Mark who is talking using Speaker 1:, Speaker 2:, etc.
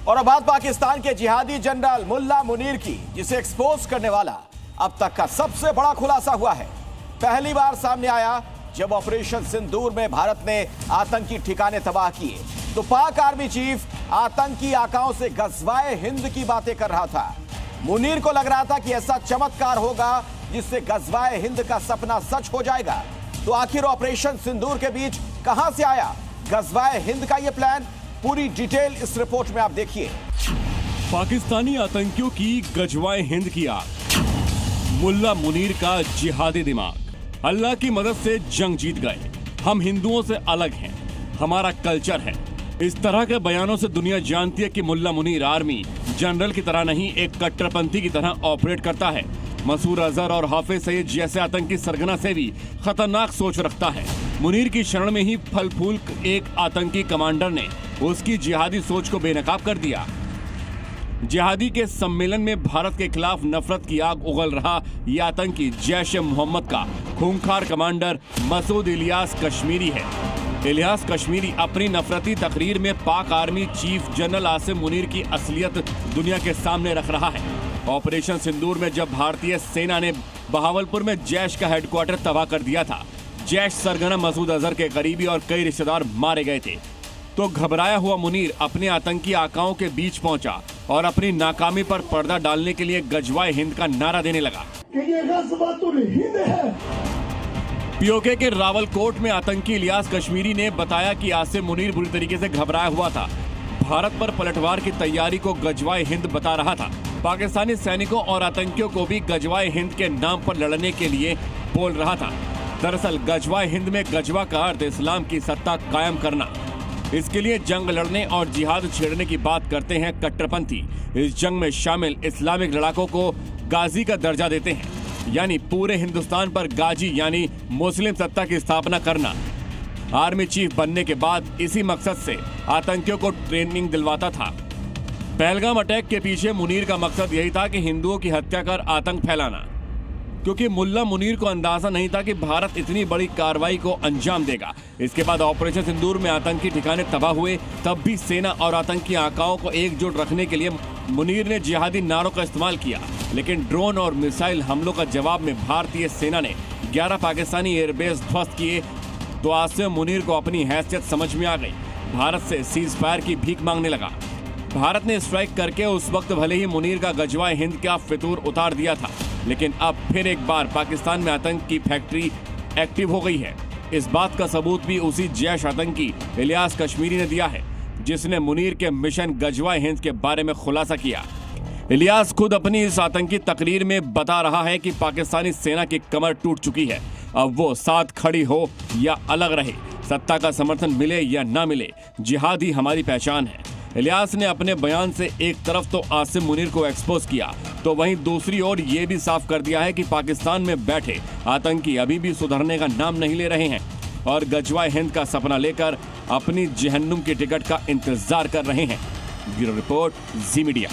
Speaker 1: और अब बात पाकिस्तान के जिहादी जनरल मुल्ला मुनीर की, जिसे एक्सपोज करने वाला अब तक का सबसे बड़ा खुलासा हुआ है। पहली बार सामने आया जब ऑपरेशन सिंदूर में भारत ने आतंकी ठिकाने तबाह किए तो पाक आर्मी चीफ आतंकी आकाओं से गज़वाए हिंद की बातें कर रहा था। मुनीर को लग रहा था कि ऐसा चमत्कार होगा जिससे गज़वाए हिंद का सपना सच हो जाएगा। तो आखिर ऑपरेशन सिंदूर के बीच कहां से आया गज़वाए हिंद का यह प्लान? पूरी डिटेल इस रिपोर्ट में आप देखिए।
Speaker 2: पाकिस्तानी आतंकियों की गज़वाए हिंद की आग, मुल्ला मुनीर का जिहादी दिमाग। अल्लाह की मदद से जंग जीत गए, हम हिंदुओं से अलग हैं, हमारा कल्चर है। इस तरह के बयानों से दुनिया जानती है कि मुल्ला मुनीर आर्मी जनरल की तरह नहीं, एक कट्टरपंथी की तरह ऑपरेट करता है। मसूद अजहर और हाफिज सईद जैसे आतंकी सरगना से भी खतरनाक सोच रखता है। मुनीर की शरण में ही फल फूल एक आतंकी कमांडर ने उसकी जिहादी सोच को बेनकाब कर दिया। जिहादी के सम्मेलन में भारत के खिलाफ नफरत की आग उगल रहा ये आतंकी जैश ए मोहम्मद का खूंखार कमांडर मसूद इलियास कश्मीरी है। इलियास कश्मीरी अपनी नफरती तकरीर में पाक army chief general Asim Munir की असलियत दुनिया के सामने रख रहा है। ऑपरेशन सिंदूर में जब भारतीय सेना ने बहावलपुर में जैश का हेडक्वार्टर तबाह कर दिया था, जैश सरगना मसूद अजहर के करीबी और कई रिश्तेदार मारे गए थे, तो घबराया हुआ मुनीर अपने आतंकी आकाओं के बीच पहुंचा और अपनी नाकामी पर पर्दा डालने के लिए गज़वाए हिंद का नारा देने लगा। हिंद है। पीओके के रावलकोट में आतंकी इलियास कश्मीरी ने बताया कि आसिम मुनीर बुरी तरीके से घबराया हुआ था, भारत पर पलटवार की तैयारी को गज़वाए हिंद बता रहा था। पाकिस्तानी सैनिकों और आतंकियों को भी गज़वाए हिंद के नाम पर लड़ने के लिए बोल रहा था। दरअसल गज़वाए हिंद में गज़वा का अर्थ इस्लाम की सत्ता कायम करना। इसके लिए जंग लड़ने और जिहाद छेड़ने की बात करते हैं कट्टरपंथी। इस जंग में शामिल इस्लामिक लड़ाकों को गाजी का दर्जा देते हैं, यानी पूरे हिंदुस्तान पर गाजी यानी मुस्लिम सत्ता की स्थापना करना। आर्मी चीफ बनने के बाद इसी मकसद से आतंकियों को ट्रेनिंग दिलवाता था। पहलगाम अटैक के पीछे मुनीर का मकसद यही था कि हिंदुओं की हत्या कर आतंक फैलाना, क्योंकि मुल्ला मुनीर को अंदाजा नहीं था कि भारत इतनी बड़ी कार्रवाई को अंजाम देगा। इसके बाद ऑपरेशन सिंदूर में आतंकी ठिकाने तबाह हुए, तब भी सेना और आतंकी आकाओं को एकजुट रखने के लिए मुनीर ने जिहादी नारों का इस्तेमाल किया। लेकिन ड्रोन और मिसाइल हमलों का जवाब में भारतीय सेना ने 11 पाकिस्तानी एयरबेस ध्वस्त किए, तो आसिम मुनीर को अपनी हैसियत समझ में आ गई। भारत से सीज फायर की भीख मांगने लगा। भारत ने स्ट्राइक करके उस वक्त भले ही मुनीर का गज़वाए हिंद का फितूर उतार दिया था, लेकिन अब फिर एक बार पाकिस्तान में आतंक की फैक्ट्री एक्टिव हो गई है। इस बात का सबूत भी उसी जैश आतंकी इलियास कश्मीरी ने दिया है, जिसने मुनीर के मिशन गज़वाए हिंद के बारे में खुलासा किया। इलियास खुद अपनी इस आतंकी तकरीर में बता रहा है कि पाकिस्तानी सेना की कमर टूट चुकी है, अब वो साथ खड़ी हो या अलग रहे, सत्ता का समर्थन मिले या ना मिले, जिहाद ही हमारी पहचान है। इलियास ने अपने बयान से एक तरफ तो आसिम मुनीर को एक्सपोज किया, तो वहीं दूसरी ओर ये भी साफ कर दिया है कि पाकिस्तान में बैठे आतंकी अभी भी सुधरने का नाम नहीं ले रहे हैं और गज़वाए हिंद का सपना लेकर अपनी जहन्नुम की टिकट का इंतजार कर रहे हैं। ब्यूरो रिपोर्ट, जी मीडिया।